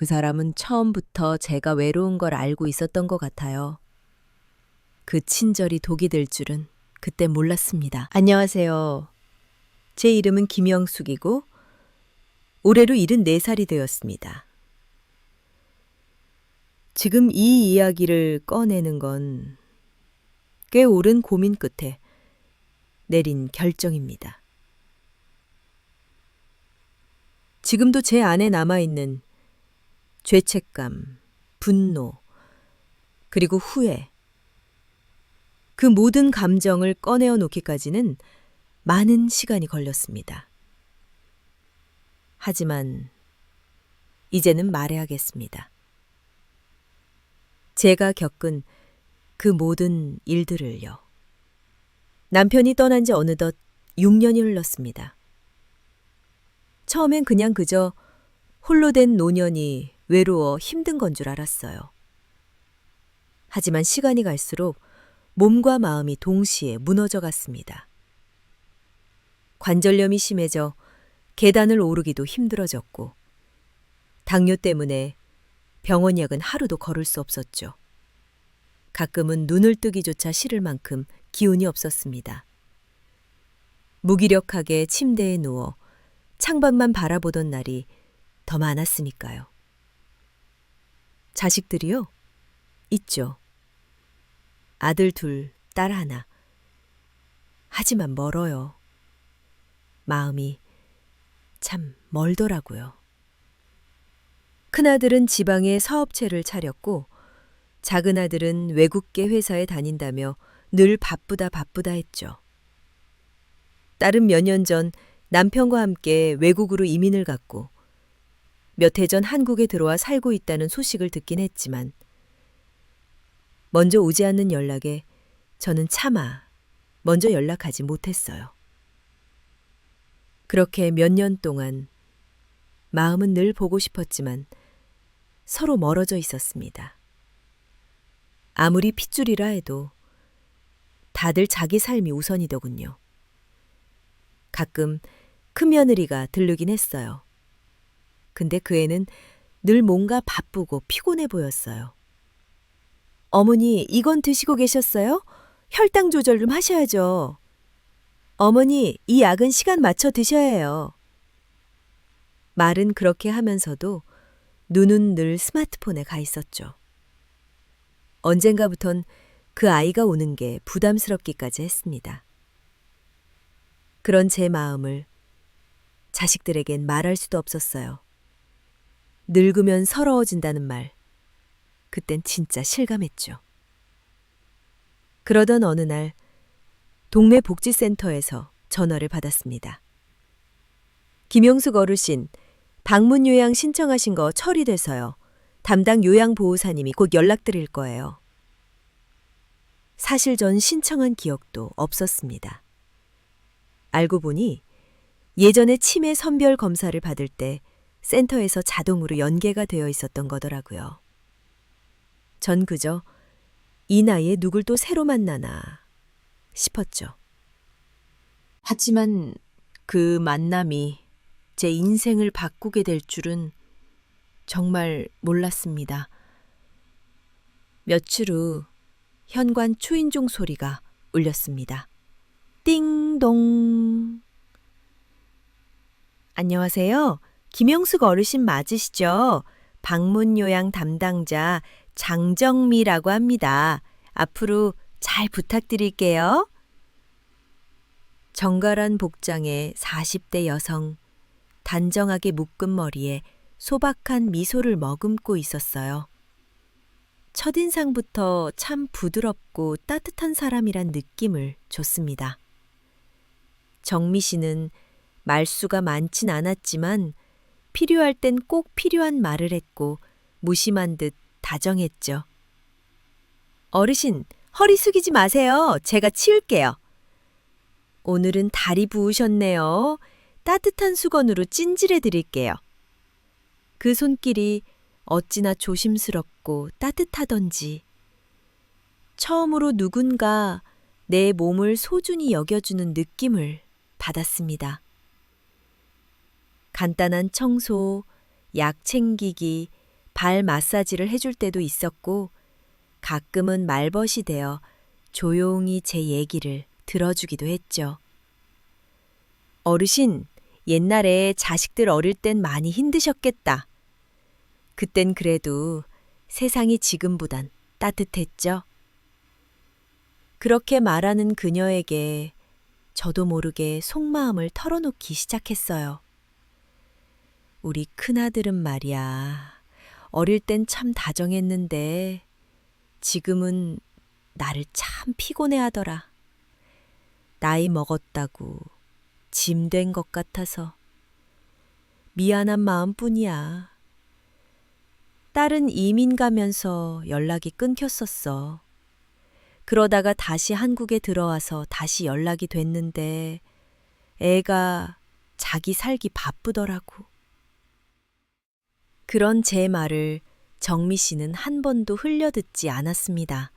그 사람은 처음부터 제가 외로운 걸 알고 있었던 것 같아요. 그 친절이 독이 될 줄은 그때 몰랐습니다. 안녕하세요. 제 이름은 김영숙이고 올해로 74살이 되었습니다. 지금 이 이야기를 꺼내는 건 꽤 오랜 고민 끝에 내린 결정입니다. 지금도 제 안에 남아있는 죄책감, 분노, 그리고 후회, 그 모든 감정을 꺼내어 놓기까지는 많은 시간이 걸렸습니다. 하지만 이제는 말해야겠습니다. 제가 겪은 그 모든 일들을요. 남편이 떠난 지 어느덧 6년이 흘렀습니다. 처음엔 그냥 그저 홀로 된 노년이 외로워 힘든 건 줄 알았어요. 하지만 시간이 갈수록 몸과 마음이 동시에 무너져 갔습니다. 관절염이 심해져 계단을 오르기도 힘들어졌고, 당뇨 때문에 병원 약은 하루도 걸을 수 없었죠. 가끔은 눈을 뜨기조차 싫을 만큼 기운이 없었습니다. 무기력하게 침대에 누워 창밖만 바라보던 날이 더 많았으니까요. 자식들이요? 있죠. 아들 둘, 딸 하나. 하지만 멀어요. 마음이 참 멀더라고요. 큰아들은 지방에 사업체를 차렸고 작은아들은 외국계 회사에 다닌다며 늘 바쁘다 했죠. 딸은 몇 년 전 남편과 함께 외국으로 이민을 갔고 몇 해 전 한국에 들어와 살고 있다는 소식을 듣긴 했지만 먼저 오지 않는 연락에 저는 차마 먼저 연락하지 못했어요. 그렇게 몇 년 동안 마음은 늘 보고 싶었지만 서로 멀어져 있었습니다. 아무리 핏줄이라 해도 다들 자기 삶이 우선이더군요. 가끔 큰며느리가 들르긴 했어요. 근데 그 애는 늘 뭔가 바쁘고 피곤해 보였어요. 어머니, 이건 드시고 계셨어요? 혈당 조절 좀 하셔야죠. 어머니, 이 약은 시간 맞춰 드셔야 해요. 말은 그렇게 하면서도 눈은 늘 스마트폰에 가 있었죠. 언젠가부턴 그 아이가 오는 게 부담스럽기까지 했습니다. 그런 제 마음을 자식들에겐 말할 수도 없었어요. 늙으면 서러워진다는 말, 그땐 진짜 실감했죠. 그러던 어느 날 동네 복지센터에서 전화를 받았습니다. 김영숙 어르신, 방문 요양 신청하신 거 처리돼서요. 담당 요양보호사님이 곧 연락드릴 거예요. 사실 전 신청한 기억도 없었습니다. 알고 보니 예전에 치매 선별 검사를 받을 때 센터에서 자동으로 연계가 되어 있었던 거더라고요. 전 그저 이 나이에 누굴 또 새로 만나나 싶었죠. 하지만 그 만남이 제 인생을 바꾸게 될 줄은 정말 몰랐습니다. 며칠 후 현관 초인종 소리가 울렸습니다. 띵동. 안녕하세요. 김영숙 어르신 맞으시죠? 방문 요양 담당자 장정미라고 합니다. 앞으로 잘 부탁드릴게요. 정갈한 복장의 40대 여성, 단정하게 묶은 머리에 소박한 미소를 머금고 있었어요. 첫인상부터 참 부드럽고 따뜻한 사람이란 느낌을 줬습니다. 정미 씨는 말수가 많진 않았지만 필요할 땐 꼭 필요한 말을 했고 무심한 듯 다정했죠. 어르신, 허리 숙이지 마세요. 제가 치울게요. 오늘은 다리 부으셨네요. 따뜻한 수건으로 찜질해 드릴게요. 그 손길이 어찌나 조심스럽고 따뜻하던지. 처음으로 누군가 내 몸을 소중히 여겨주는 느낌을 받았습니다. 간단한 청소, 약 챙기기, 발 마사지를 해줄 때도 있었고 가끔은 말벗이 되어 조용히 제 얘기를 들어주기도 했죠. 어르신, 옛날에 자식들 어릴 땐 많이 힘드셨겠다. 그땐 그래도 세상이 지금보단 따뜻했죠. 그렇게 말하는 그녀에게 저도 모르게 속마음을 털어놓기 시작했어요. 우리 큰아들은 말이야. 어릴 땐 참 다정했는데 지금은 나를 참 피곤해 하더라. 나이 먹었다고 짐 된 것 같아서 미안한 마음뿐이야. 딸은 이민 가면서 연락이 끊겼었어. 그러다가 다시 한국에 들어와서 다시 연락이 됐는데 애가 자기 살기 바쁘더라고. 그런 제 말을 정미 씨는 한 번도 흘려듣지 않았습니다.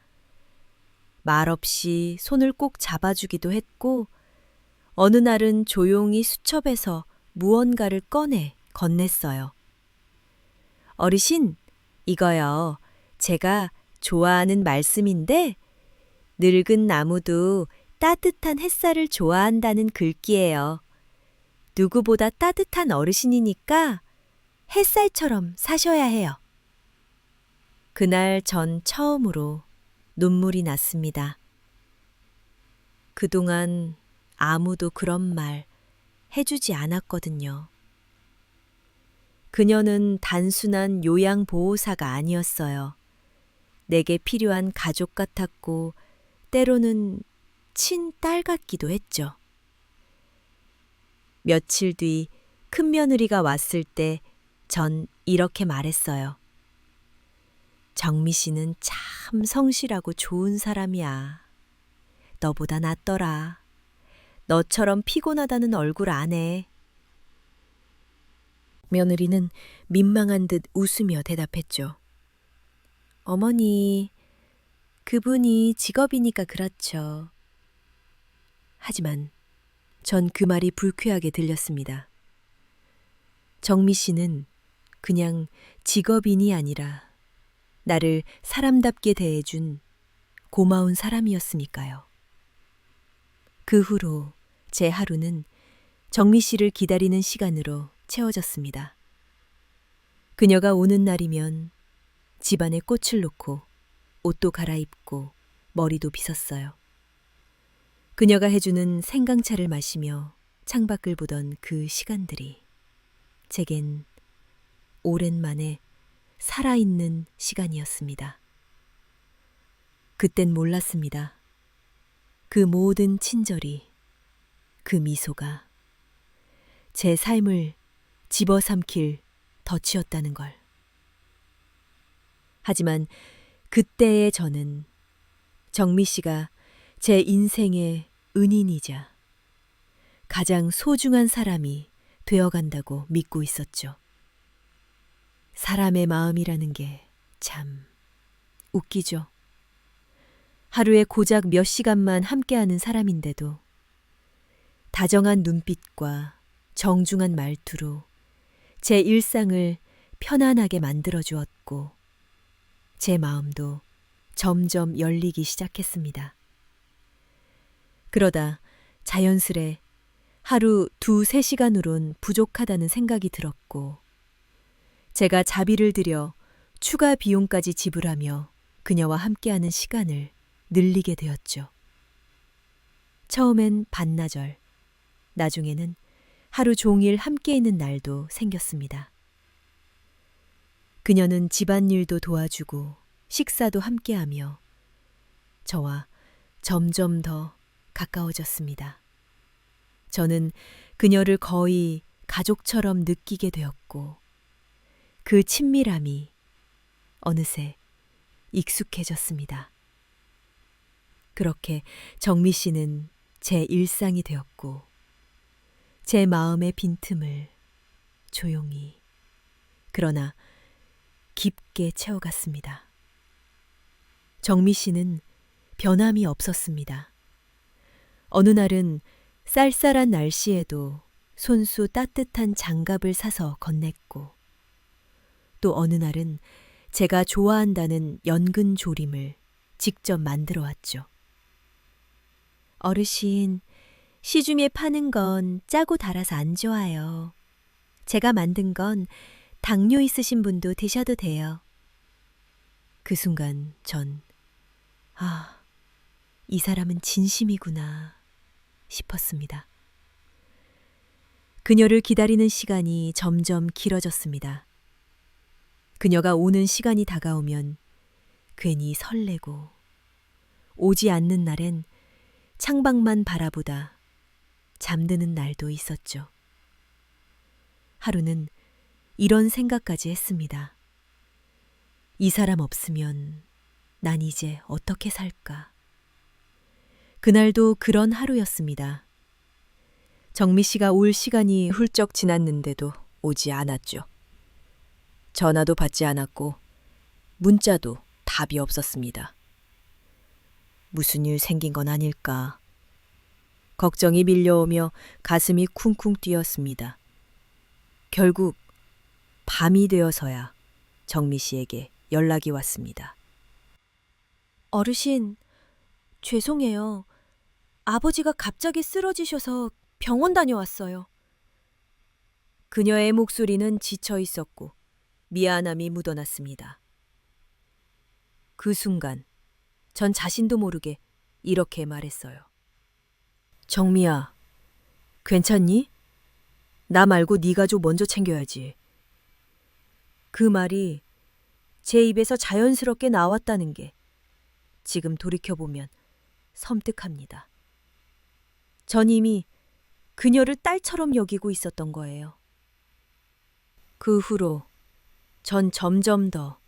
말없이 손을 꼭 잡아주기도 했고 어느 날은 조용히 수첩에서 무언가를 꺼내 건넸어요. 어르신, 이거요. 제가 좋아하는 말씀인데 늙은 나무도 따뜻한 햇살을 좋아한다는 글귀예요. 누구보다 따뜻한 어르신이니까 햇살처럼 사셔야 해요. 그날 전 처음으로 눈물이 났습니다. 그동안 아무도 그런 말 해주지 않았거든요. 그녀는 단순한 요양보호사가 아니었어요. 내게 필요한 가족 같았고 때로는 친딸 같기도 했죠. 며칠 뒤 큰며느리가 왔을 때 전 이렇게 말했어요. 정미 씨는 참 성실하고 좋은 사람이야. 너보다 낫더라. 너처럼 피곤하다는 얼굴 안 해. 며느리는 민망한 듯 웃으며 대답했죠. 어머니, 그분이 직업이니까 그렇죠. 하지만 전 그 말이 불쾌하게 들렸습니다. 정미 씨는 그냥 직업인이 아니라 나를 사람답게 대해준 고마운 사람이었으니까요. 그 후로 제 하루는 정미 씨를 기다리는 시간으로 채워졌습니다. 그녀가 오는 날이면 집안에 꽃을 놓고 옷도 갈아입고 머리도 빗었어요. 그녀가 해주는 생강차를 마시며 창밖을 보던 그 시간들이 제겐 오랜만에 살아있는 시간이었습니다. 그땐 몰랐습니다. 그 모든 친절이, 그 미소가 제 삶을 집어삼킬 덫이었다는 걸. 하지만 그때의 저는 정미 씨가 제 인생의 은인이자 가장 소중한 사람이 되어간다고 믿고 있었죠. 사람의 마음이라는 게 참 웃기죠. 하루에 고작 몇 시간만 함께하는 사람인데도 다정한 눈빛과 정중한 말투로 제 일상을 편안하게 만들어 주었고 제 마음도 점점 열리기 시작했습니다. 그러다 자연스레 하루 2~3시간으론 부족하다는 생각이 들었고 제가 자비를 들여 추가 비용까지 지불하며 그녀와 함께하는 시간을 늘리게 되었죠. 처음엔 반나절, 나중에는 하루 종일 함께 있는 날도 생겼습니다. 그녀는 집안일도 도와주고 식사도 함께하며 저와 점점 더 가까워졌습니다. 저는 그녀를 거의 가족처럼 느끼게 되었고 그 친밀함이 어느새 익숙해졌습니다. 그렇게 정미 씨는 제 일상이 되었고 제 마음의 빈틈을 조용히 그러나 깊게 채워갔습니다. 정미 씨는 변함이 없었습니다. 어느 날은 쌀쌀한 날씨에도 손수 따뜻한 장갑을 사서 건넸고 또 어느 날은 제가 좋아한다는 연근 조림을 직접 만들어 왔죠. 어르신, 시중에 파는 건 짜고 달아서 안 좋아요. 제가 만든 건 당뇨 있으신 분도 드셔도 돼요. 그 순간 전, 이 사람은 진심이구나 싶었습니다. 그녀를 기다리는 시간이 점점 길어졌습니다. 그녀가 오는 시간이 다가오면 괜히 설레고, 오지 않는 날엔 창밖만 바라보다 잠드는 날도 있었죠. 하루는 이런 생각까지 했습니다. 이 사람 없으면 난 이제 어떻게 살까? 그날도 그런 하루였습니다. 정미 씨가 올 시간이 훌쩍 지났는데도 오지 않았죠. 전화도 받지 않았고 문자도 답이 없었습니다. 무슨 일 생긴 건 아닐까? 걱정이 밀려오며 가슴이 쿵쿵 뛰었습니다. 결국 밤이 되어서야 정미 씨에게 연락이 왔습니다. 어르신, 죄송해요. 아버지가 갑자기 쓰러지셔서 병원 다녀왔어요. 그녀의 목소리는 지쳐 있었고 미안함이 묻어났습니다. 그 순간 전 자신도 모르게 이렇게 말했어요. 정미야, 괜찮니? 나 말고 네 가족 먼저 챙겨야지. 그 말이 제 입에서 자연스럽게 나왔다는 게 지금 돌이켜보면 섬뜩합니다. 전 이미 그녀를 딸처럼 여기고 있었던 거예요. 그 후로 전 점점 더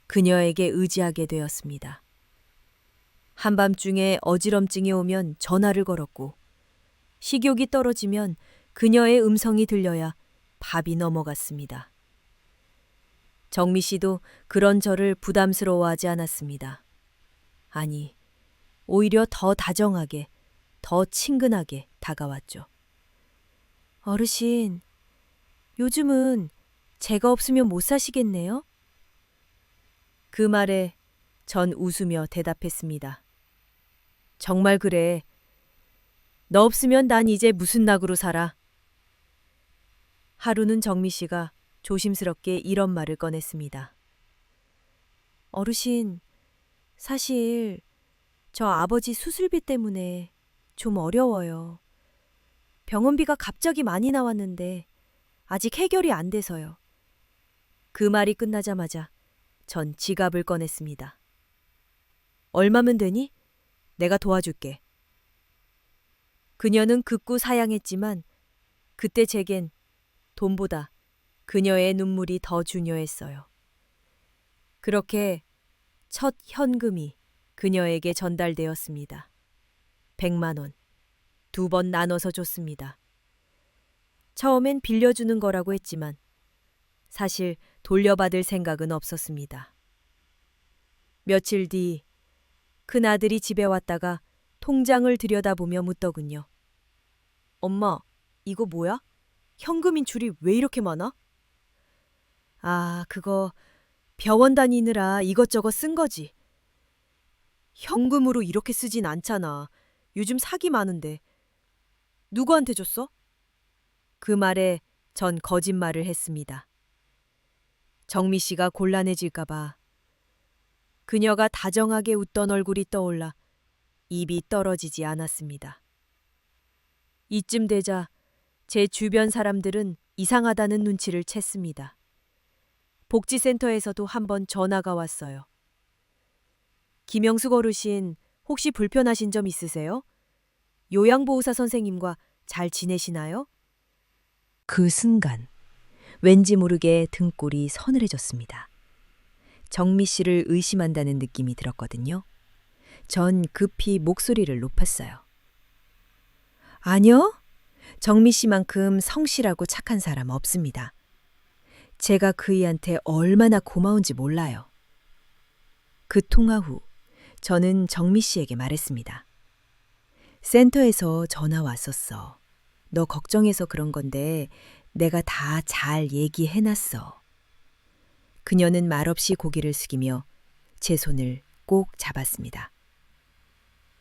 그녀에게 의지하게 되었습니다. 한밤중에 어지럼증이 오면 전화를 걸었고, 식욕이 떨어지면 그녀의 음성이 들려야 밥이 넘어갔습니다. 정미 씨도 그런 저를 부담스러워하지 않았습니다. 아니, 오히려 더 다정하게, 더 친근하게 다가왔죠. 어르신, 요즘은 제가 없으면 못 사시겠네요? 그 말에 전 웃으며 대답했습니다. 정말 그래. 너 없으면 난 이제 무슨 낙으로 살아? 하루는 정미 씨가 조심스럽게 이런 말을 꺼냈습니다. 어르신, 사실 저 아버지 수술비 때문에 좀 어려워요. 병원비가 갑자기 많이 나왔는데 아직 해결이 안 돼서요. 그 말이 끝나자마자 전 지갑을 꺼냈습니다. 얼마면 되니? 내가 도와줄게. 그녀는 극구 사양했지만 그때 제겐 돈보다 그녀의 눈물이 더 중요했어요. 그렇게 첫 현금이 그녀에게 전달되었습니다. 100만 원. 2번 나눠서 줬습니다. 처음엔 빌려주는 거라고 했지만 사실 돌려받을 생각은 없었습니다. 며칠 뒤 큰아들이 집에 왔다가 통장을 들여다보며 묻더군요. 엄마, 이거 뭐야? 현금인 줄이 왜 이렇게 많아? 그거 병원 다니느라 이것저것 쓴 거지. 현금으로 이렇게 쓰진 않잖아. 요즘 사기 많은데. 누구한테 줬어? 그 말에 전 거짓말을 했습니다. 정미 씨가 곤란해질까 봐. 그녀가 다정하게 웃던 얼굴이 떠올라 입이 떨어지지 않았습니다. 이쯤 되자 제 주변 사람들은 이상하다는 눈치를 챘습니다. 복지센터에서도 한번 전화가 왔어요. 김영숙 어르신, 혹시 불편하신 점 있으세요? 요양보호사 선생님과 잘 지내시나요? 그 순간 왠지 모르게 등골이 서늘해졌습니다. 정미 씨를 의심한다는 느낌이 들었거든요. 전 급히 목소리를 높였어요. 아니요. 정미 씨만큼 성실하고 착한 사람 없습니다. 제가 그이한테 얼마나 고마운지 몰라요. 그 통화 후 저는 정미 씨에게 말했습니다. 센터에서 전화 왔었어. 너 걱정해서 그런 건데 내가 다 잘 얘기해놨어. 그녀는 말없이 고개를 숙이며 제 손을 꼭 잡았습니다.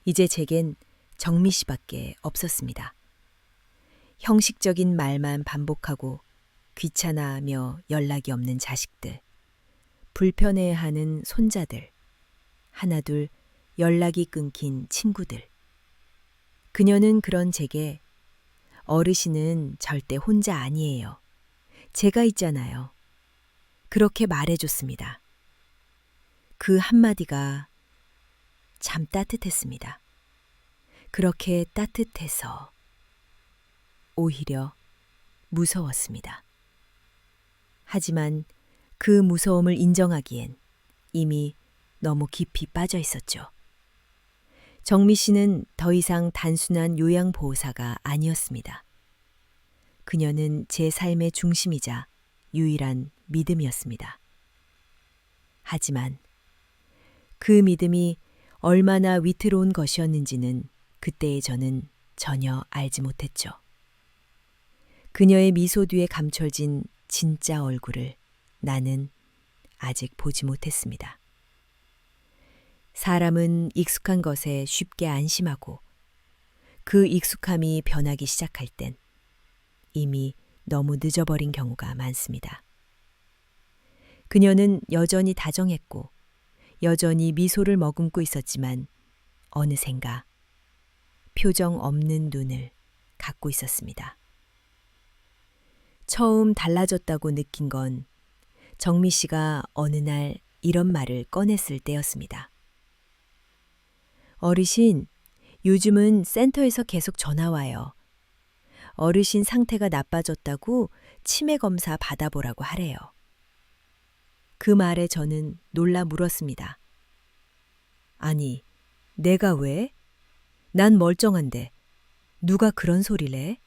이제 제겐 정미 씨밖에 없었습니다. 형식적인 말만 반복하고 귀찮아하며 연락이 없는 자식들, 불편해하는 손자들, 하나둘 연락이 끊긴 친구들. 그녀는 그런 제게 어르신은 절대 혼자 아니에요. 제가 있잖아요. 그렇게 말해줬습니다. 그 한마디가 참 따뜻했습니다. 그렇게 따뜻해서 오히려 무서웠습니다. 하지만 그 무서움을 인정하기엔 이미 너무 깊이 빠져 있었죠. 정미 씨는 더 이상 단순한 요양보호사가 아니었습니다. 그녀는 제 삶의 중심이자 유일한 믿음이었습니다. 하지만 그 믿음이 얼마나 위태로운 것이었는지는 그때의 저는 전혀 알지 못했죠. 그녀의 미소 뒤에 감춰진 진짜 얼굴을 나는 아직 보지 못했습니다. 사람은 익숙한 것에 쉽게 안심하고 그 익숙함이 변하기 시작할 땐 이미 너무 늦어버린 경우가 많습니다. 그녀는 여전히 다정했고 여전히 미소를 머금고 있었지만 어느샌가 표정 없는 눈을 갖고 있었습니다. 처음 달라졌다고 느낀 건 정미 씨가 어느 날 이런 말을 꺼냈을 때였습니다. 어르신, 요즘은 센터에서 계속 전화 와요. 어르신 상태가 나빠졌다고 치매 검사 받아보라고 하래요. 그 말에 저는 놀라 물었습니다. 아니, 내가 왜? 난 멀쩡한데 누가 그런 소리를 해?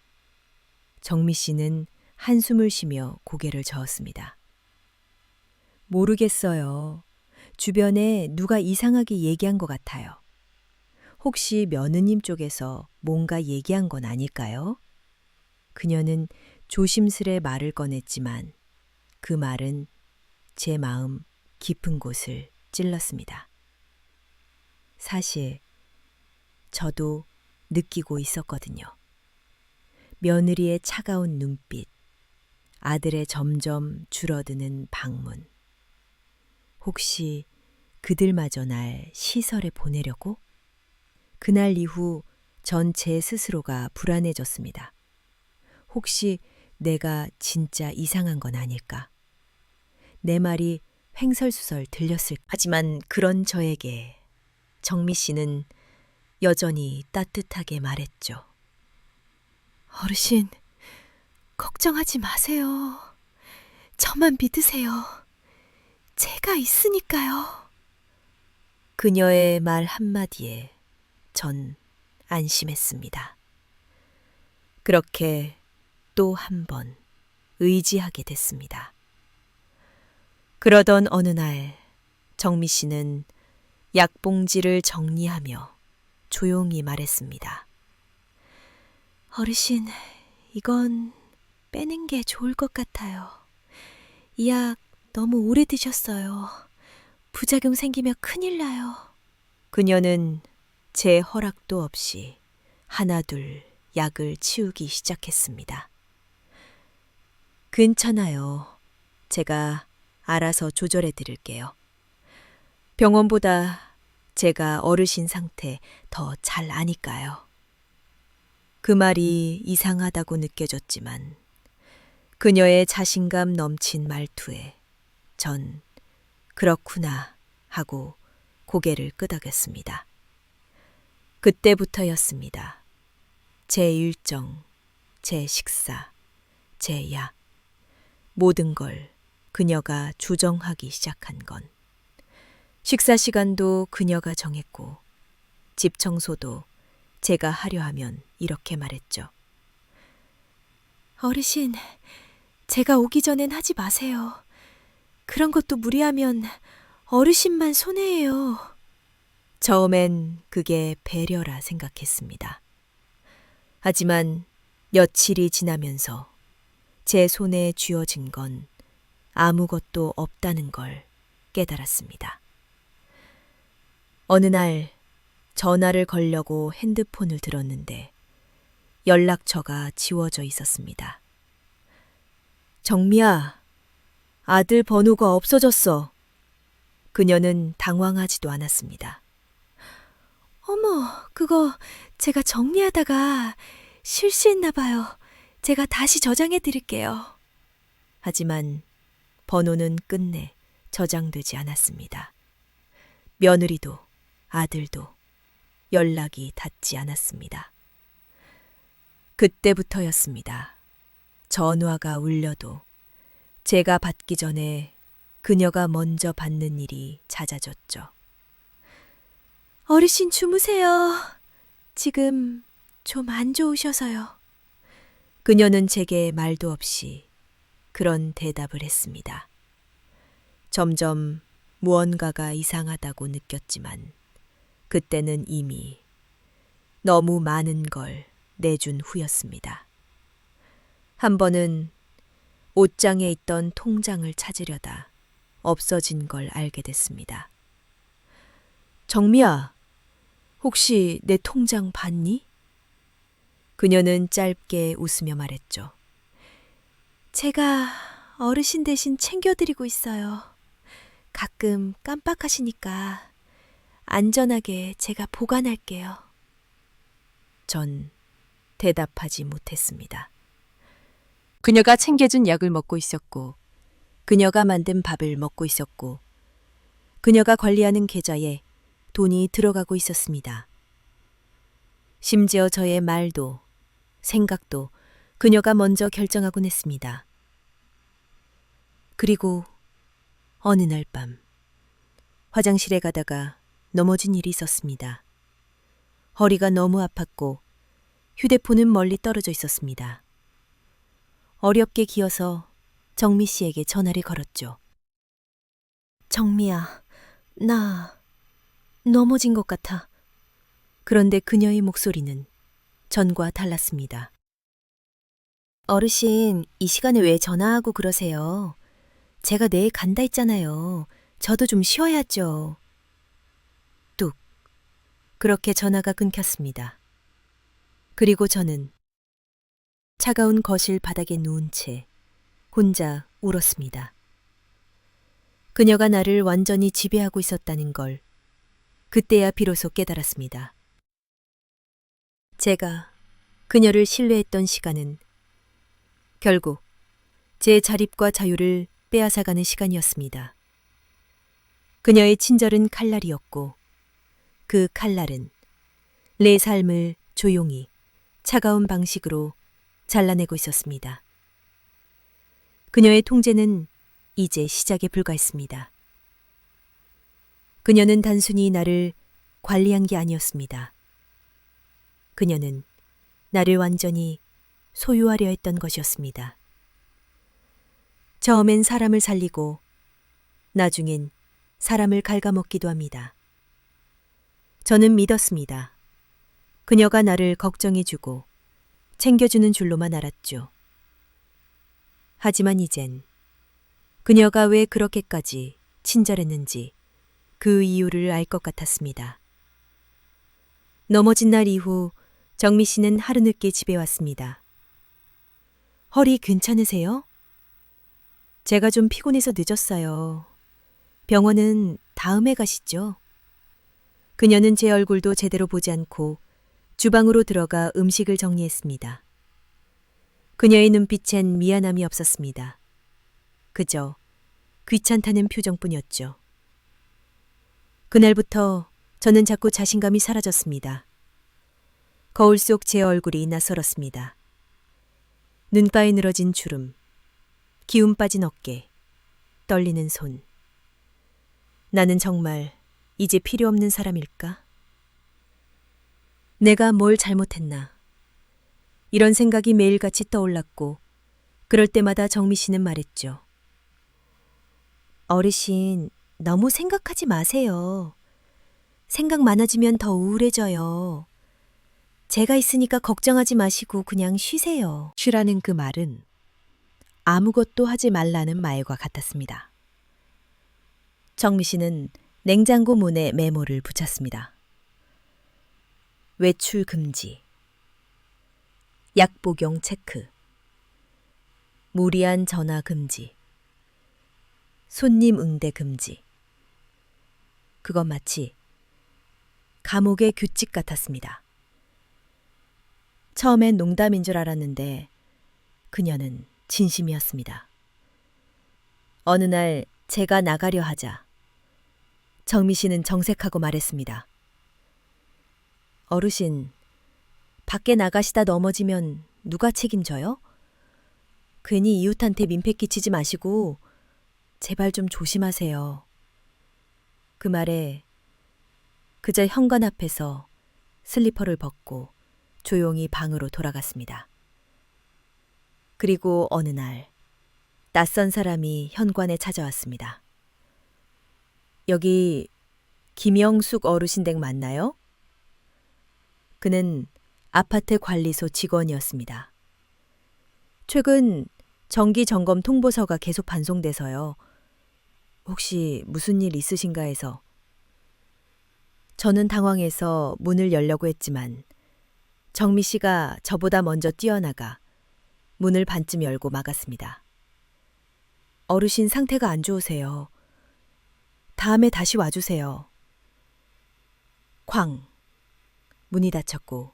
정미 씨는 한숨을 쉬며 고개를 저었습니다. 모르겠어요. 주변에 누가 이상하게 얘기한 것 같아요. 혹시 며느님 쪽에서 뭔가 얘기한 건 아닐까요? 그녀는 조심스레 말을 꺼냈지만 그 말은 제 마음 깊은 곳을 찔렀습니다. 사실 저도 느끼고 있었거든요. 며느리의 차가운 눈빛, 아들의 점점 줄어드는 방문. 혹시 그들마저 날 시설에 보내려고? 그날 이후 전 제 스스로가 불안해졌습니다. 혹시 내가 진짜 이상한 건 아닐까? 내 말이 횡설수설 들렸을까? 하지만 그런 저에게 정미 씨는 여전히 따뜻하게 말했죠. 어르신, 걱정하지 마세요. 저만 믿으세요. 제가 있으니까요. 그녀의 말 한마디에 전 안심했습니다. 그렇게 또 한 번 의지하게 됐습니다. 그러던 어느 날 정미 씨는 약봉지를 정리하며 조용히 말했습니다. 어르신, 이건 빼는 게 좋을 것 같아요. 이 약 너무 오래 드셨어요. 부작용 생기면 큰일 나요. 그녀는 제 허락도 없이 하나둘 약을 치우기 시작했습니다. 괜찮아요. 제가 알아서 조절해 드릴게요. 병원보다 제가 어르신 상태 더 잘 아니까요. 그 말이 이상하다고 느껴졌지만 그녀의 자신감 넘친 말투에 전 그렇구나 하고 고개를 끄덕였습니다. 그때부터였습니다. 제 일정, 제 식사, 제 약, 모든 걸 그녀가 조정하기 시작한 건 식사 시간도 그녀가 정했고 집 청소도 제가 하려 하면 이렇게 말했죠. 어르신, 제가 오기 전엔 하지 마세요. 그런 것도 무리하면 어르신만 손해예요. 처음엔 그게 배려라 생각했습니다. 하지만 며칠이 지나면서 제 손에 쥐어진 건 아무것도 없다는 걸 깨달았습니다. 어느 날 전화를 걸려고 핸드폰을 들었는데 연락처가 지워져 있었습니다. 정미야, 아들 번호가 없어졌어. 그녀는 당황하지도 않았습니다. 어머, 그거 제가 정리하다가 실수했나 봐요. 제가 다시 저장해 드릴게요. 하지만 번호는 끝내 저장되지 않았습니다. 며느리도 아들도 연락이 닿지 않았습니다. 그때부터였습니다. 전화가 울려도 제가 받기 전에 그녀가 먼저 받는 일이 잦아졌죠. 어르신 주무세요. 지금 좀 안 좋으셔서요. 그녀는 제게 말도 없이 그런 대답을 했습니다. 점점 무언가가 이상하다고 느꼈지만 그때는 이미 너무 많은 걸 내준 후였습니다. 한 번은 옷장에 있던 통장을 찾으려다 없어진 걸 알게 됐습니다. 정미야, 혹시 내 통장 봤니? 그녀는 짧게 웃으며 말했죠. 제가 어르신 대신 챙겨드리고 있어요. 가끔 깜빡하시니까 안전하게 제가 보관할게요. 전 대답하지 못했습니다. 그녀가 챙겨준 약을 먹고 있었고, 그녀가 만든 밥을 먹고 있었고, 그녀가 관리하는 계좌에 돈이 들어가고 있었습니다. 심지어 저의 말도, 생각도 그녀가 먼저 결정하곤 했습니다. 그리고 어느 날 밤, 화장실에 가다가 넘어진 일이 있었습니다. 허리가 너무 아팠고 휴대폰은 멀리 떨어져 있었습니다. 어렵게 기어서 정미 씨에게 전화를 걸었죠. 정미야, 나 넘어진 것 같아. 그런데 그녀의 목소리는 전과 달랐습니다. 어르신, 이 시간에 왜 전화하고 그러세요? 제가 내일 간다 했잖아요. 저도 좀 쉬어야죠. 뚝. 그렇게 전화가 끊겼습니다. 그리고 저는 차가운 거실 바닥에 누운 채 혼자 울었습니다. 그녀가 나를 완전히 지배하고 있었다는 걸 그때야 비로소 깨달았습니다. 제가 그녀를 신뢰했던 시간은 결국 제 자립과 자유를 빼앗아가는 시간이었습니다. 그녀의 친절은 칼날이었고 그 칼날은 내 삶을 조용히 차가운 방식으로 잘라내고 있었습니다. 그녀의 통제는 이제 시작에 불과했습니다. 그녀는 단순히 나를 관리한 게 아니었습니다. 그녀는 나를 완전히 소유하려 했던 것이었습니다. 처음엔 사람을 살리고 나중엔 사람을 갉아먹기도 합니다. 저는 믿었습니다. 그녀가 나를 걱정해주고 챙겨주는 줄로만 알았죠. 하지만 이젠 그녀가 왜 그렇게까지 친절했는지 그 이유를 알 것 같았습니다. 넘어진 날 이후 정미 씨는 하루 늦게 집에 왔습니다. 허리 괜찮으세요? 제가 좀 피곤해서 늦었어요. 병원은 다음에 가시죠. 그녀는 제 얼굴도 제대로 보지 않고 주방으로 들어가 음식을 정리했습니다. 그녀의 눈빛엔 미안함이 없었습니다. 그저 귀찮다는 표정뿐이었죠. 그날부터 저는 자꾸 자신감이 사라졌습니다. 거울 속 제 얼굴이 낯설었습니다. 눈가에 늘어진 주름, 기운 빠진 어깨, 떨리는 손. 나는 정말 이제 필요 없는 사람일까? 내가 뭘 잘못했나? 이런 생각이 매일같이 떠올랐고 그럴 때마다 정미 씨는 말했죠. 어르신, 너무 생각하지 마세요. 생각 많아지면 더 우울해져요. 제가 있으니까 걱정하지 마시고 그냥 쉬세요. 쉬라는 그 말은 아무것도 하지 말라는 말과 같았습니다. 정미 씨는 냉장고 문에 메모를 붙였습니다. 외출 금지, 약 복용 체크, 무리한 전화 금지, 손님 응대 금지. 그건 마치 감옥의 규칙 같았습니다. 처음엔 농담인 줄 알았는데 그녀는 진심이었습니다. 어느 날 제가 나가려 하자 정미 씨는 정색하고 말했습니다. 어르신, 밖에 나가시다 넘어지면 누가 책임져요? 괜히 이웃한테 민폐 끼치지 마시고 제발 좀 조심하세요. 그 말에 그저 현관 앞에서 슬리퍼를 벗고 조용히 방으로 돌아갔습니다. 그리고 어느 날 낯선 사람이 현관에 찾아왔습니다. 여기 김영숙 어르신 댁 맞나요? 그는 아파트 관리소 직원이었습니다. 최근 정기 점검 통보서가 계속 반송돼서요. 혹시 무슨 일 있으신가 해서. 저는 당황해서 문을 열려고 했지만 정미 씨가 저보다 먼저 뛰어나가 문을 반쯤 열고 막았습니다. 어르신 상태가 안 좋으세요. 다음에 다시 와주세요. 쾅! 문이 닫혔고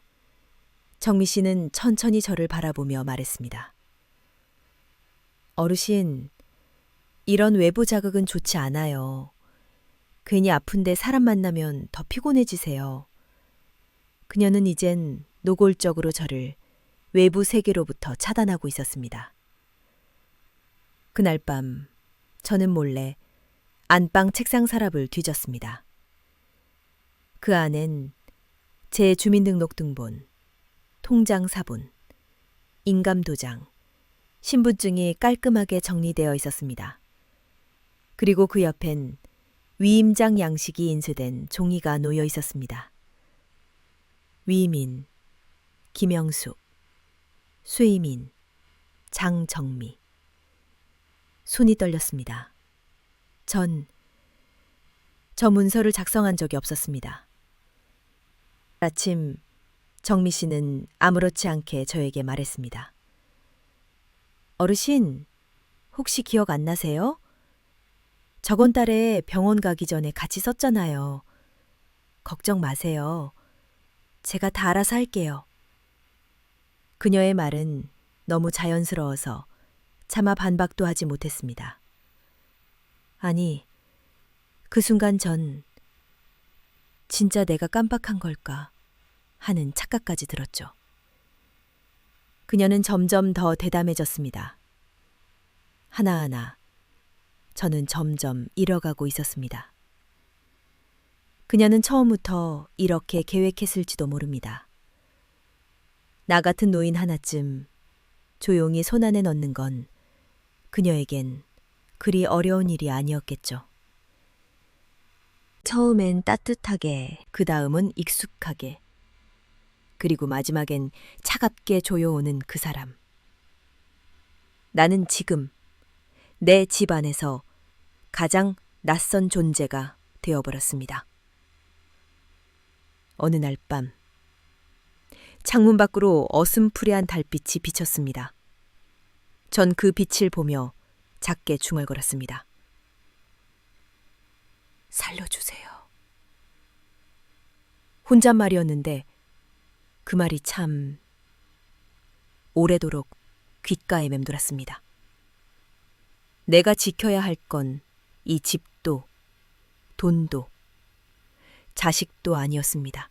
정미 씨는 천천히 저를 바라보며 말했습니다. 어르신, 이런 외부 자극은 좋지 않아요. 괜히 아픈데 사람 만나면 더 피곤해지세요. 그녀는 이젠 노골적으로 저를 외부 세계로부터 차단하고 있었습니다. 그날 밤 저는 몰래 안방 책상 서랍을 뒤졌습니다. 그 안엔 제 주민등록등본, 통장 사본, 인감도장, 신분증이 깔끔하게 정리되어 있었습니다. 그리고 그 옆엔 위임장 양식이 인쇄된 종이가 놓여 있었습니다. 위임인 김영숙, 수임인 장정미. 손이 떨렸습니다. 전 저 문서를 작성한 적이 없었습니다. 아침 정미 씨는 아무렇지 않게 저에게 말했습니다. 어르신, 혹시 기억 안 나세요? 저번 달에 병원 가기 전에 같이 썼잖아요. 걱정 마세요. 제가 다 알아서 할게요. 그녀의 말은 너무 자연스러워서 차마 반박도 하지 못했습니다. 아니, 그 순간 전 진짜 내가 깜빡한 걸까 하는 착각까지 들었죠. 그녀는 점점 더 대담해졌습니다. 하나하나 저는 점점 잃어가고 있었습니다. 그녀는 처음부터 이렇게 계획했을지도 모릅니다. 나 같은 노인 하나쯤 조용히 손안에 넣는 건 그녀에겐 그리 어려운 일이 아니었겠죠. 처음엔 따뜻하게, 그 다음은 익숙하게, 그리고 마지막엔 차갑게 조여오는 그 사람. 나는 지금 내 집안에서 가장 낯선 존재가 되어버렸습니다. 어느 날 밤, 창문 밖으로 어슴푸레한 달빛이 비쳤습니다. 전 그 빛을 보며 작게 중얼거렸습니다. 살려주세요. 혼잣말이었는데 그 말이 참 오래도록 귓가에 맴돌았습니다. 내가 지켜야 할 건 이 집도, 돈도, 자식도 아니었습니다.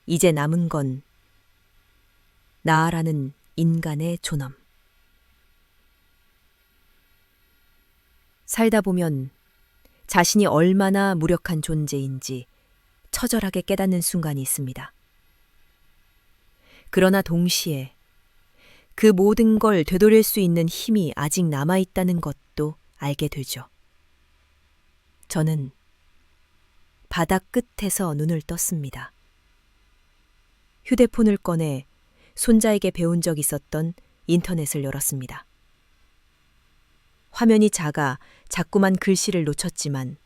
이제 남은 건 나라는 인간의 존엄. 살다 보면 자신이 얼마나 무력한 존재인지 처절하게 깨닫는 순간이 있습니다. 그러나 동시에 그 모든 걸 되돌릴 수 있는 힘이 아직 남아있다는 것도 알게 되죠. 저는 바닥 끝에서 눈을 떴습니다. 휴대폰을 꺼내 손자에게 배운 적 있었던 인터넷을 열었습니다. 화면이 작아 자꾸만 글씨를 놓쳤지만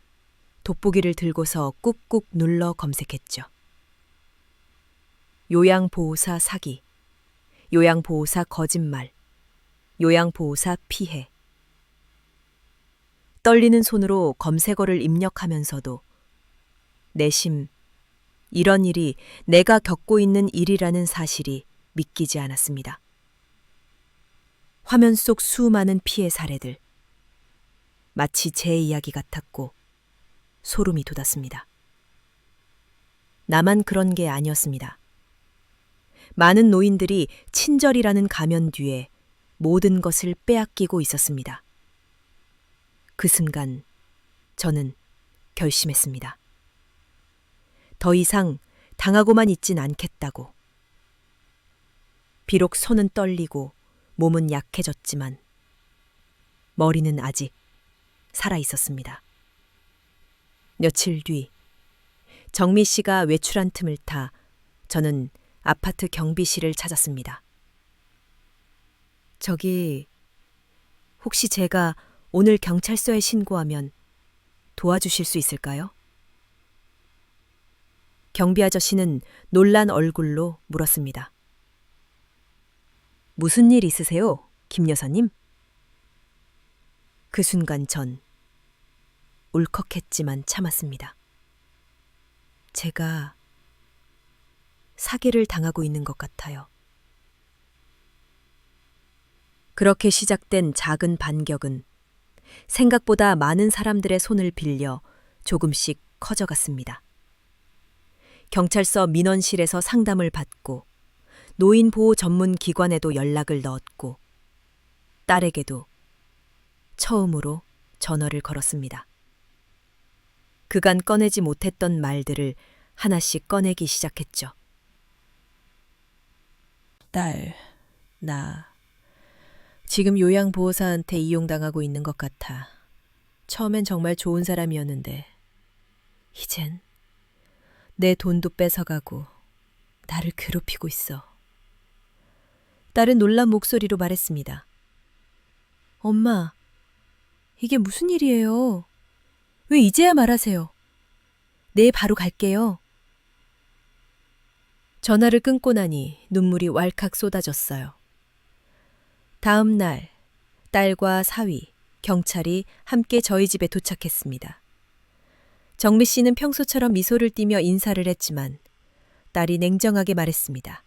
돋보기를 들고서 꾹꾹 눌러 검색했죠. 요양보호사 사기, 요양보호사 거짓말, 요양보호사 피해. 떨리는 손으로 검색어를 입력하면서도 내심 이런 일이 내가 겪고 있는 일이라는 사실이 믿기지 않았습니다. 화면 속 수많은 피해 사례들. 마치 제 이야기 같았고 소름이 돋았습니다. 나만 그런 게 아니었습니다. 많은 노인들이 친절이라는 가면 뒤에 모든 것을 빼앗기고 있었습니다. 그 순간 저는 결심했습니다. 더 이상 당하고만 있진 않겠다고. 비록 손은 떨리고 몸은 약해졌지만 머리는 아직 살아 있었습니다. 며칠 뒤 정미 씨가 외출한 틈을 타 저는 아파트 경비실을 찾았습니다. 저기, 혹시 제가 오늘 경찰서에 신고하면 도와주실 수 있을까요? 경비 아저씨는 놀란 얼굴로 물었습니다. 무슨 일 있으세요, 김 여사님? 그 순간 전 울컥했지만 참았습니다. 제가 사기를 당하고 있는 것 같아요. 그렇게 시작된 작은 반격은 생각보다 많은 사람들의 손을 빌려 조금씩 커져갔습니다. 경찰서 민원실에서 상담을 받고 노인보호 전문 기관에도 연락을 넣었고 딸에게도 처음으로 전화를 걸었습니다. 그간 꺼내지 못했던 말들을 하나씩 꺼내기 시작했죠. 딸, 나 지금 요양보호사한테 이용당하고 있는 것 같아. 처음엔 정말 좋은 사람이었는데 이젠 내 돈도 뺏어가고 나를 괴롭히고 있어. 딸은 놀란 목소리로 말했습니다. 엄마, 이게 무슨 일이에요? 왜 이제야 말하세요? 내일 바로 갈게요. 전화를 끊고 나니 눈물이 왈칵 쏟아졌어요. 다음 날 딸과 사위, 경찰이 함께 저희 집에 도착했습니다. 정미 씨는 평소처럼 미소를 띠며 인사를 했지만 딸이 냉정하게 말했습니다.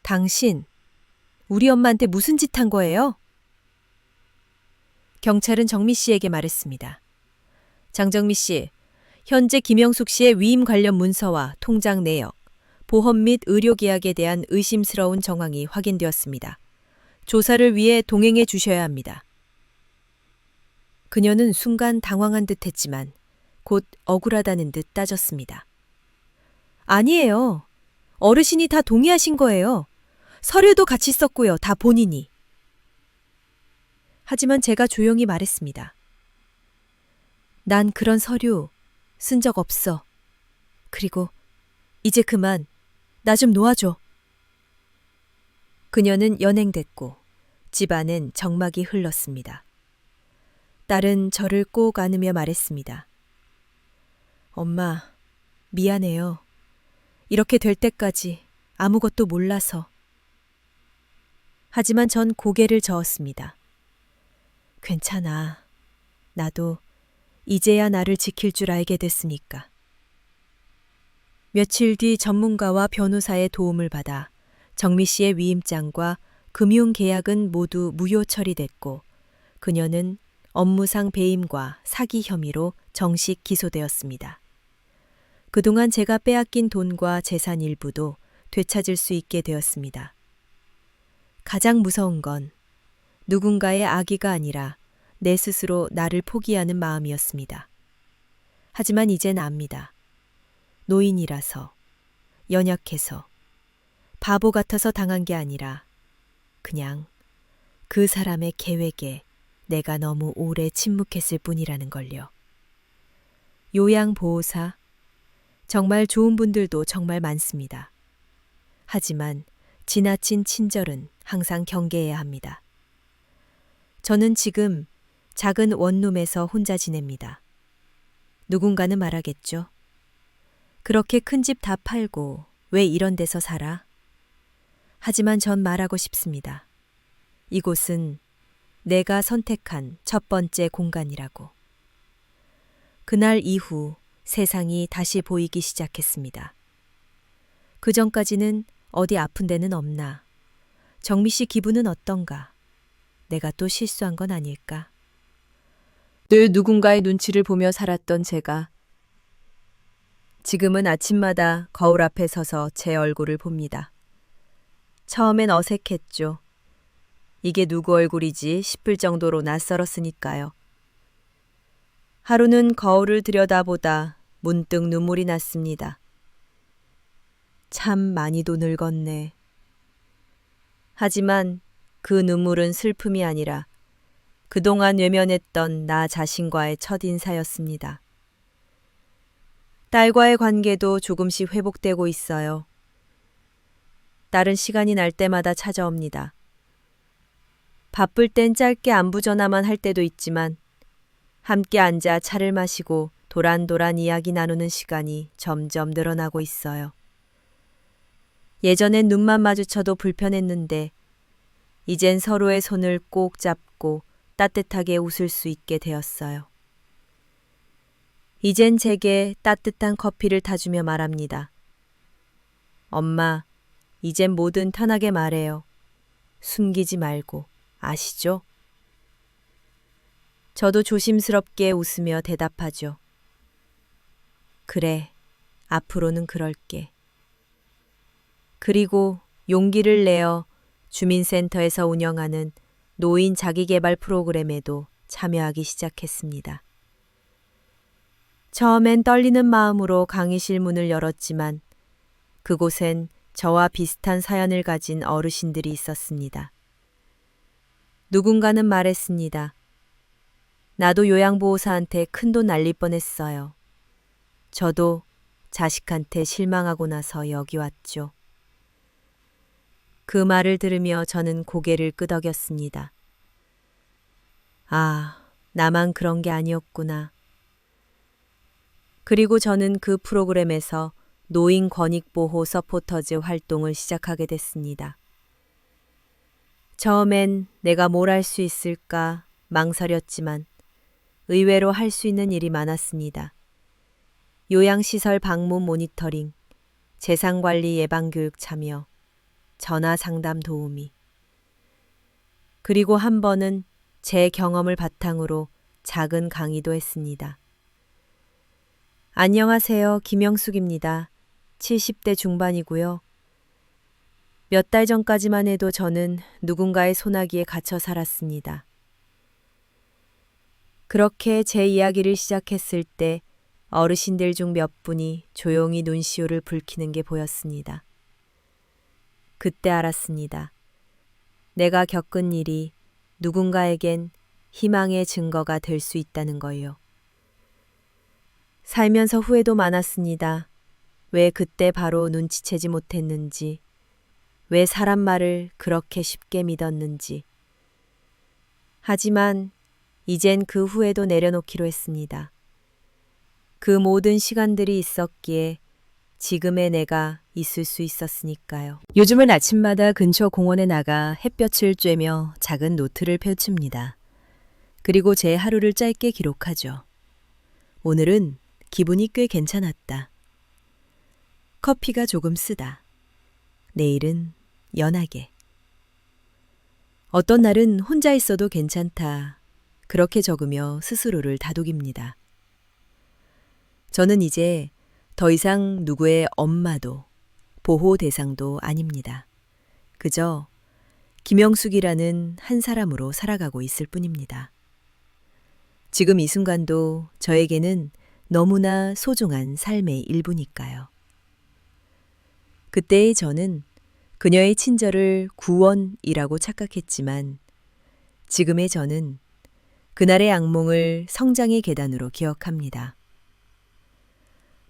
당신, 우리 엄마한테 무슨 짓 한 거예요? 경찰은 정미 씨에게 말했습니다. 장정미 씨, 현재 김영숙 씨의 위임 관련 문서와 통장 내역, 보험 및 의료 계약에 대한 의심스러운 정황이 확인되었습니다. 조사를 위해 동행해 주셔야 합니다. 그녀는 순간 당황한 듯 했지만 곧 억울하다는 듯 따졌습니다. 아니에요. 어르신이 다 동의하신 거예요. 서류도 같이 썼고요. 다 본인이. 하지만 제가 조용히 말했습니다. 난 그런 서류 쓴 적 없어. 그리고 이제 그만. 나 좀 놓아줘. 그녀는 연행됐고 집안엔 정막이 흘렀습니다. 딸은 저를 꼭 안으며 말했습니다. 엄마, 미안해요. 이렇게 될 때까지 아무것도 몰라서. 하지만 전 고개를 저었습니다. 괜찮아. 나도 이제야 나를 지킬 줄 알게 됐으니까. 며칠 뒤 전문가와 변호사의 도움을 받아 정미 씨의 위임장과 금융 계약은 모두 무효 처리됐고 그녀는 업무상 배임과 사기 혐의로 정식 기소되었습니다. 그동안 제가 빼앗긴 돈과 재산 일부도 되찾을 수 있게 되었습니다. 가장 무서운 건 누군가의 악의가 아니라 내 스스로 나를 포기하는 마음이었습니다. 하지만 이젠 압니다. 노인이라서, 연약해서, 바보 같아서 당한 게 아니라 그냥 그 사람의 계획에 내가 너무 오래 침묵했을 뿐이라는 걸요. 요양보호사, 정말 좋은 분들도 정말 많습니다. 하지만 지나친 친절은 항상 경계해야 합니다. 저는 지금 작은 원룸에서 혼자 지냅니다. 누군가는 말하겠죠. 그렇게 큰 집 다 팔고 왜 이런 데서 살아? 하지만 전 말하고 싶습니다. 이곳은 내가 선택한 첫 번째 공간이라고. 그날 이후 세상이 다시 보이기 시작했습니다. 그 전까지는 어디 아픈 데는 없나? 정미 씨 기분은 어떤가? 내가 또 실수한 건 아닐까? 늘 누군가의 눈치를 보며 살았던 제가 지금은 아침마다 거울 앞에 서서 제 얼굴을 봅니다. 처음엔 어색했죠. 이게 누구 얼굴이지 싶을 정도로 낯설었으니까요. 하루는 거울을 들여다보다 문득 눈물이 났습니다. 참 많이도 늙었네. 하지만 그 눈물은 슬픔이 아니라 그동안 외면했던 나 자신과의 첫인사였습니다. 딸과의 관계도 조금씩 회복되고 있어요. 딸은 시간이 날 때마다 찾아옵니다. 바쁠 땐 짧게 안부 전화만 할 때도 있지만 함께 앉아 차를 마시고 도란도란 이야기 나누는 시간이 점점 늘어나고 있어요. 예전엔 눈만 마주쳐도 불편했는데 이젠 서로의 손을 꼭 잡고 따뜻하게 웃을 수 있게 되었어요. 이젠 제게 따뜻한 커피를 타주며 말합니다. 엄마, 이젠 뭐든 편하게 말해요. 숨기지 말고, 아시죠? 저도 조심스럽게 웃으며 대답하죠. 그래, 앞으로는 그럴게. 그리고 용기를 내어 주민센터에서 운영하는 노인 자기개발 프로그램에도 참여하기 시작했습니다. 처음엔 떨리는 마음으로 강의실 문을 열었지만 그곳엔 저와 비슷한 사연을 가진 어르신들이 있었습니다. 누군가는 말했습니다. 나도 요양보호사한테 큰돈 날릴 뻔했어요. 저도 자식한테 실망하고 나서 여기 왔죠. 그 말을 들으며 저는 고개를 끄덕였습니다. 아, 나만 그런 게 아니었구나. 그리고 저는 그 프로그램에서 노인 권익보호 서포터즈 활동을 시작하게 됐습니다. 처음엔 내가 뭘 할 수 있을까 망설였지만 의외로 할 수 있는 일이 많았습니다. 요양시설 방문 모니터링, 재산관리 예방교육 참여, 전화 상담 도우미. 그리고 한 번은 제 경험을 바탕으로 작은 강의도 했습니다. 안녕하세요. 김영숙입니다. 70대 중반이고요. 몇 달 전까지만 해도 저는 누군가의 소나기에 갇혀 살았습니다. 그렇게 제 이야기를 시작했을 때 어르신들 중 몇 분이 조용히 눈시울을 붉히는 게 보였습니다. 그때 알았습니다. 내가 겪은 일이 누군가에겐 희망의 증거가 될 수 있다는 걸요. 살면서 후회도 많았습니다. 왜 그때 바로 눈치채지 못했는지, 왜 사람 말을 그렇게 쉽게 믿었는지. 하지만 이젠 그 후회도 내려놓기로 했습니다. 그 모든 시간들이 있었기에 지금의 내가 있을 수 있었으니까요. 요즘은 아침마다 근처 공원에 나가 햇볕을 쬐며 작은 노트를 펼칩니다. 그리고 제 하루를 짧게 기록하죠. 오늘은 기분이 꽤 괜찮았다. 커피가 조금 쓰다. 내일은 연하게. 어떤 날은 혼자 있어도 괜찮다. 그렇게 적으며 스스로를 다독입니다. 저는 이제 더 이상 누구의 엄마도 보호 대상도 아닙니다. 그저 김영숙이라는 한 사람으로 살아가고 있을 뿐입니다. 지금 이 순간도 저에게는 너무나 소중한 삶의 일부니까요. 그때의 저는 그녀의 친절을 구원이라고 착각했지만 지금의 저는 그날의 악몽을 성장의 계단으로 기억합니다.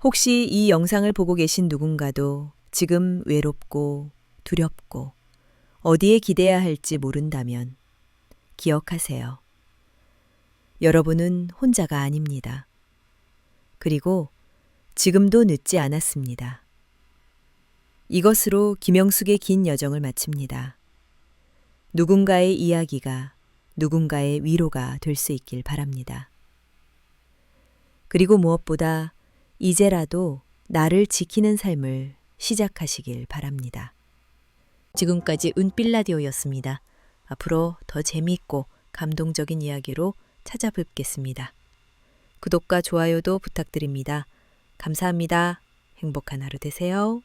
혹시 이 영상을 보고 계신 누군가도 지금 외롭고 두렵고 어디에 기대야 할지 모른다면 기억하세요. 여러분은 혼자가 아닙니다. 그리고 지금도 늦지 않았습니다. 이것으로 김영숙의 긴 여정을 마칩니다. 누군가의 이야기가 누군가의 위로가 될 수 있길 바랍니다. 그리고 무엇보다 이제라도 나를 지키는 삶을 시작하시길 바랍니다. 지금까지 은빛라디오였습니다. 앞으로 더 재미있고 감동적인 이야기로 찾아뵙겠습니다. 구독과 좋아요도 부탁드립니다. 감사합니다. 행복한 하루 되세요.